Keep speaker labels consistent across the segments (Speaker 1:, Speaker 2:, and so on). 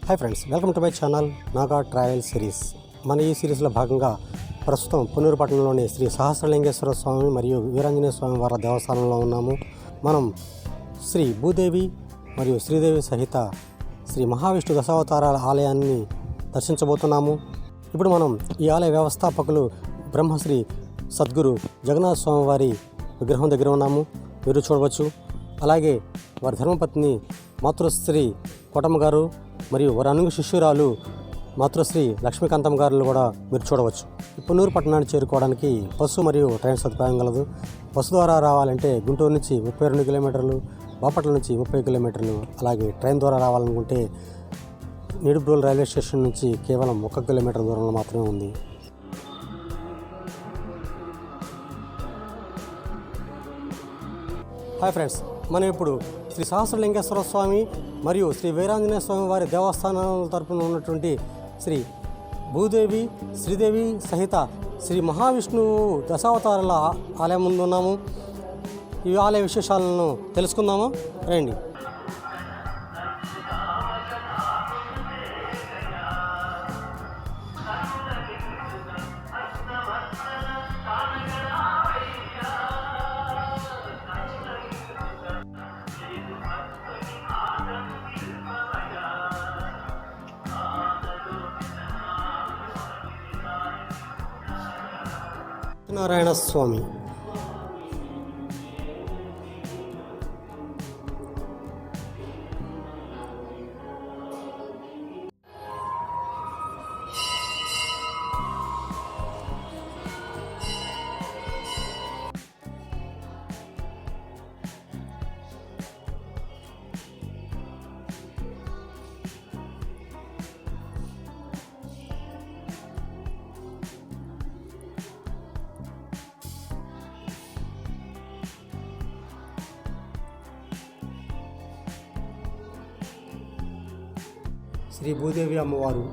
Speaker 1: Hi friends, welcome to my channel Naga travel series. మన ఈ సిరీస్లో భాగంగా ప్రస్తుతం పున్నూరు పట్టణంలోని శ్రీ సహస్రలింగేశ్వర స్వామి మరియు వీరాంజనేయ స్వామి వారి దేవస్థానంలో ఉన్నాము. మనం శ్రీ భూదేవి మరియు శ్రీదేవి సహిత శ్రీ మహావిష్ణు దశావతారాల ఆలయాన్ని దర్శించబోతున్నాము. ఇప్పుడు మనం ఈ ఆలయ వ్యవస్థాపకులు బ్రహ్మశ్రీ సద్గురు జగన్నాథ స్వామి వారి విగ్రహం దగ్గర ఉన్నాము. మీరు చూడవచ్చు. అలాగే వారి ధర్మపత్ని మాతృశ్రీ కోటమ్మ గారు మరియు వారి అనుగు శిష్యురాలు మాతృశ్రీ లక్ష్మీకాంతమ్మ గారు కూడా మీరు చూడవచ్చు. పున్నూరు పట్టణాన్ని చేరుకోవడానికి బస్సు మరియు ట్రైన్ సదుపాయం కలదు. బస్సు ద్వారా రావాలంటే గుంటూరు నుంచి 32 కిలోమీటర్లు, బాపట్ల నుంచి 30 కిలోమీటర్లు, అలాగే ట్రైన్ ద్వారా రావాలనుకుంటే నిడుబ్రోలు రైల్వే స్టేషన్ నుంచి కేవలం 1 కిలోమీటర్ దూరంలో మాత్రమే ఉంది. హాయ్ ఫ్రెండ్స్, మనం ఇప్పుడు శ్రీ సహస్రలింగేశ్వర స్వామి మరియు శ్రీ వీరాంజనేయ స్వామి వారి దేవస్థానాల తరపున ఉన్నటువంటి శ్రీ భూదేవి శ్రీదేవి సహిత శ్రీ మహావిష్ణువు దశావతారాల ఆలయం ముందు ఉన్నాము. ఈ ఆలయ విశేషాలను తెలుసుకుందాము రండి. నారాయణ స్వామి శ్రీ భూదేవి అమ్మవారు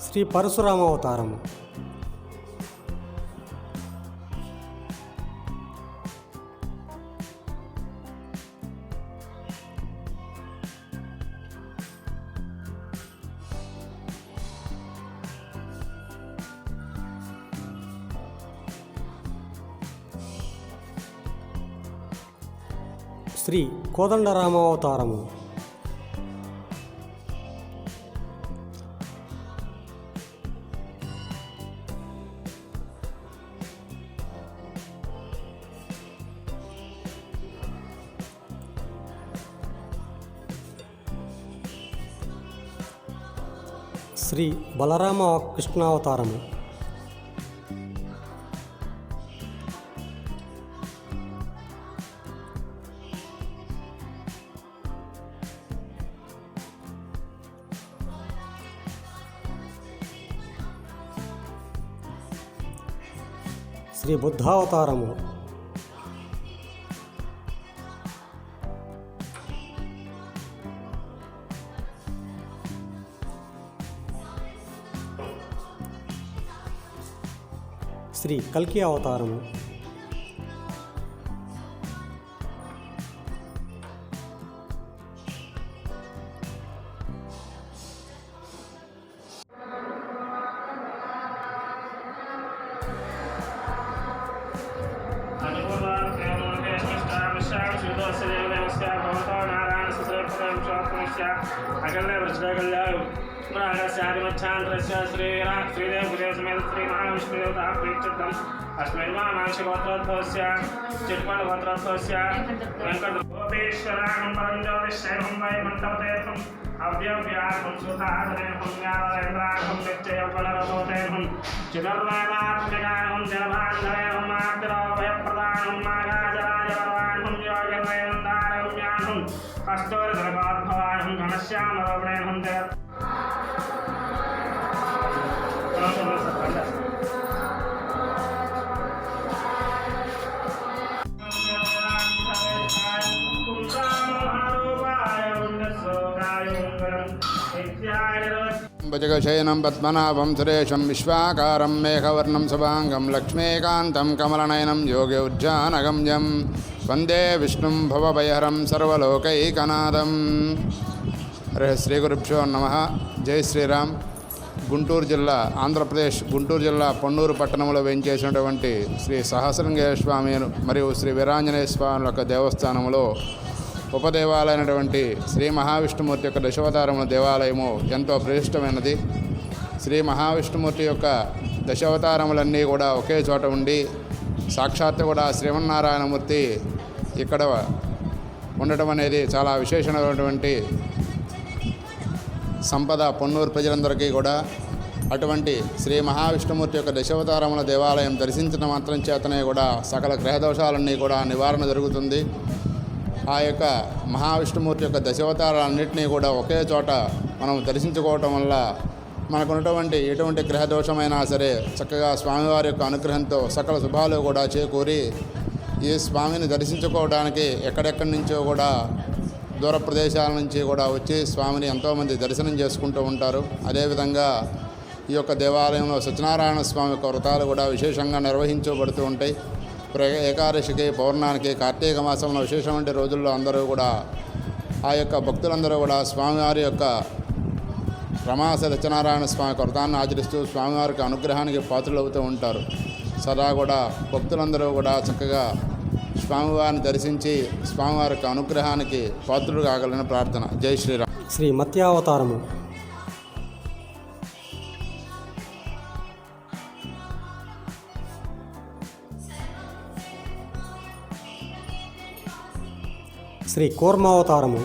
Speaker 1: శ్రీ పరశురామ అవతారము శ్రీ కోదండరామావతారము శ్రీ బలరామ కృష్ణావతారము శ్రీ బుద్ధావతారము శ్రీ కల్కి అవతారము
Speaker 2: శ్రీ మహావిష్ణుదేవత ప్రీత్యర్థం అస్మిన్ మానసిగోత్రోద్భవస్య చిట్పండగోత్రోద్భవస్య వెంకట గోపేశ్వరాం పరం జ్యోతిష్యైవం వై మంటపతేర్హం అవ్యవ్యాహం సుధాధనేహం జ్ఞానరేంద్రాహం నిత్యయౌవనరసోతేర్హం చిదర్వేదాత్మికాహం జనభాంధరేహం ఆగ్రహభయప్రదానం మాగాజరాజపరవాణం యోగిర్వేందారమ్యాహం కస్తూరిధనగోద్భవాహం ఘనశ్యామరమణేహం జగత్
Speaker 3: భుజగశయనం పద్మనాభం సురేశం విశ్వాకారం మేఘవర్ణం శుభాంగం లక్ష్మీకాంతం కమలనయనం యోగి ఉజ్జానగమ్యం వందే విష్ణుం భవభయహరం సర్వలోకైకనాథం. హరి శ్రీ గురుభ్యో నమః. జై శ్రీరామ్. గుంటూరు జిల్లా, ఆంధ్రప్రదేశ్ గుంటూరు జిల్లా పొన్నూరు పట్టణంలో వేయించేసినటువంటి శ్రీ సహస్రలింగేశ్వర స్వామి మరియు శ్రీ వీరాంజనేయ స్వామి యొక్క దేవస్థానంలో ఉపదేవాలైనటువంటి శ్రీ మహావిష్ణుమూర్తి యొక్క దశావతారముల దేవాలయము ఎంతో ప్రతిష్టమైనది. శ్రీ మహావిష్ణుమూర్తి యొక్క దశావతారములన్నీ కూడా ఒకే చోట ఉండి సాక్షాత్తు కూడా శ్రీమన్నారాయణమూర్తి ఇక్కడ ఉండటం అనేది చాలా విశేషమైనటువంటి సంపద పొన్నూరు ప్రజలందరికీ కూడా. అటువంటి శ్రీ మహావిష్ణుమూర్తి యొక్క దశావతారముల దేవాలయం దర్శించిన మాత్రం చేతనే కూడా సకల గ్రహదోషాలన్నీ కూడా నివారణ జరుగుతుంది. ఆ యొక్క మహావిష్ణుమూర్తి యొక్క దశావతారాలన్నింటినీ కూడా ఒకే చోట మనం దర్శించుకోవటం వల్ల మనకున్నటువంటి ఎటువంటి గ్రహదోషమైనా సరే చక్కగా స్వామివారి యొక్క అనుగ్రహంతో సకల శుభాలు కూడా చేకూరి ఈ స్వామిని దర్శించుకోవడానికి ఎక్కడెక్కడి నుంచో కూడా దూర ప్రదేశాల నుంచి కూడా వచ్చి స్వామిని ఎంతోమంది దర్శనం చేసుకుంటూ ఉంటారు. అదేవిధంగా ఈ యొక్క దేవాలయంలో సత్యనారాయణ స్వామి యొక్క వ్రతాలు కూడా విశేషంగా నిర్వహించబడుతూ ఉంటాయి. ఏకాదశికి, పౌర్ణానికి, కార్తీక మాసంలో విశేషమైన రోజుల్లో అందరూ కూడా ఆ యొక్క భక్తులందరూ కూడా స్వామివారి యొక్క రమాస సత్యనారాయణ స్వామి వ్రతాన్ని ఆచరిస్తూ స్వామివారికి అనుగ్రహానికి పాత్రలవుతూ ఉంటారు. సదా కూడా భక్తులందరూ కూడా చక్కగా స్వామివారిని దర్శించి స్వామివారి యొక్క అనుగ్రహానికి పాత్రులు కాగలని ప్రార్థన. జై శ్రీరామ్.
Speaker 1: శ్రీ మత్స్యావతారము. శ్రీ కూర్మావతారము.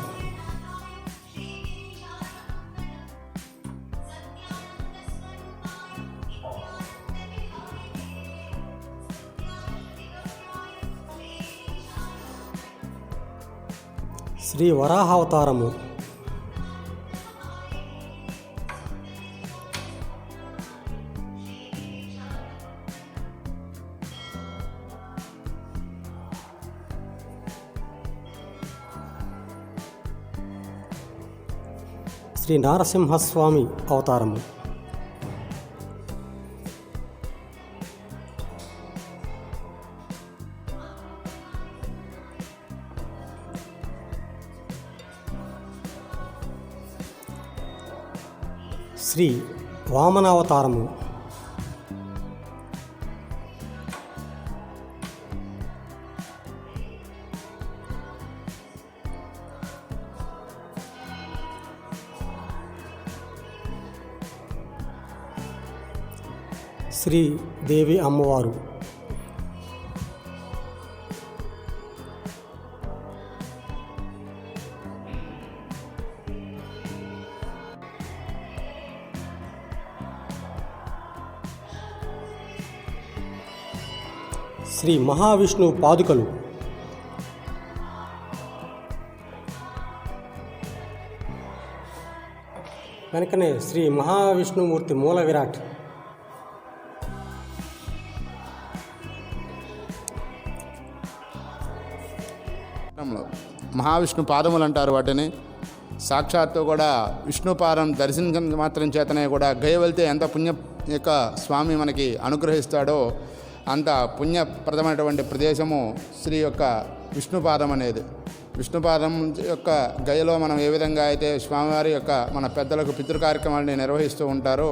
Speaker 1: శ్రీ వరాహావతారము. శ్రీ నారసింహస్వామి అవతారము. శ్రీ వామనావతారము. శ్రీ దేవి అమ్మవారు. శ్రీ మహావిష్ణువు పాదుకలు. వెనకనే శ్రీ మహావిష్ణుమూర్తి మూల విరాట్.
Speaker 3: మహావిష్ణు పాదములు అంటారు వాటిని. సాక్షాత్తు కూడా విష్ణుపాదం దర్శించడం మాత్రం చేతనే కూడా గయ వెళ్తే ఎంత పుణ్య యొక్క స్వామి మనకి అనుగ్రహిస్తాడో అంత పుణ్యప్రదమైనటువంటి ప్రదేశము శ్రీ యొక్క విష్ణుపాదం అనేది. విష్ణుపాదం యొక్క గయలో మనం ఏ విధంగా అయితే స్వామివారి యొక్క మన పెద్దలకు పితృ కార్యక్రమాలని నిర్వహిస్తూ ఉంటారో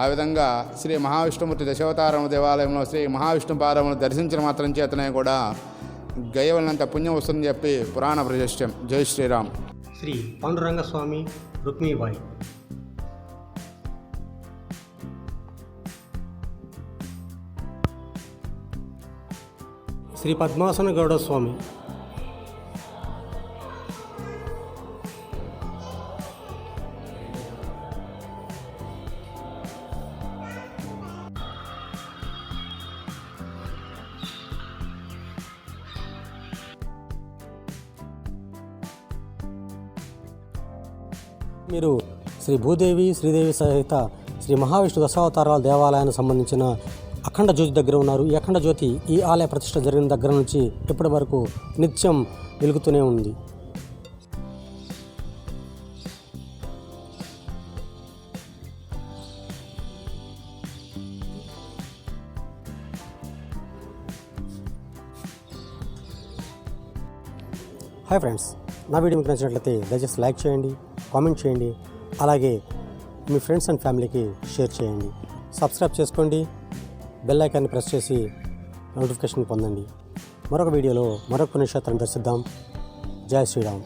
Speaker 3: ఆ విధంగా శ్రీ మహావిష్ణుమూర్తి దశావతారం దేవాలయంలో శ్రీ మహావిష్ణు పాదమును దర్శించిన మాత్రం చేతనే కూడా గయ వెళ్ళినంత పుణ్యం వస్తుందని చెప్పి పురాణ ప్రతిష్టం. జై శ్రీరామ్.
Speaker 1: శ్రీ పాండురంగస్వామి రుక్మిబాయి. శ్రీ పద్మాసన గౌడ స్వామి. మీరు శ్రీ భూదేవి శ్రీదేవి సహిత శ్రీ మహావిష్ణు దశావతారాల దేవాలయానికి సంబంధించిన అఖండ జ్యోతి దగ్గర ఉన్నారు. ఈ అఖండ జ్యోతి ఈ ఆలయ ప్రతిష్ఠ జరిగిన దగ్గర నుంచి ఇప్పటి వరకు నిత్యం వెలుగుతూనే ఉంది. హాయ్ ఫ్రెండ్స్, నా వీడియో మీకు నచ్చినట్లయితే దయచేసి లైక్ చేయండి, కామెంట్ చేయండి, అలాగే మీ ఫ్రెండ్స్ అండ్ ఫ్యామిలీకి షేర్ చేయండి. సబ్స్క్రైబ్ చేసుకోండి, బెల్ ఐకాన్ని ప్రెస్ చేసి నోటిఫికేషన్ పొందండి. మరొక వీడియోలో మరొక పుణ్యక్షేత్రం దర్శిద్దాం. జై శ్రీరామ్.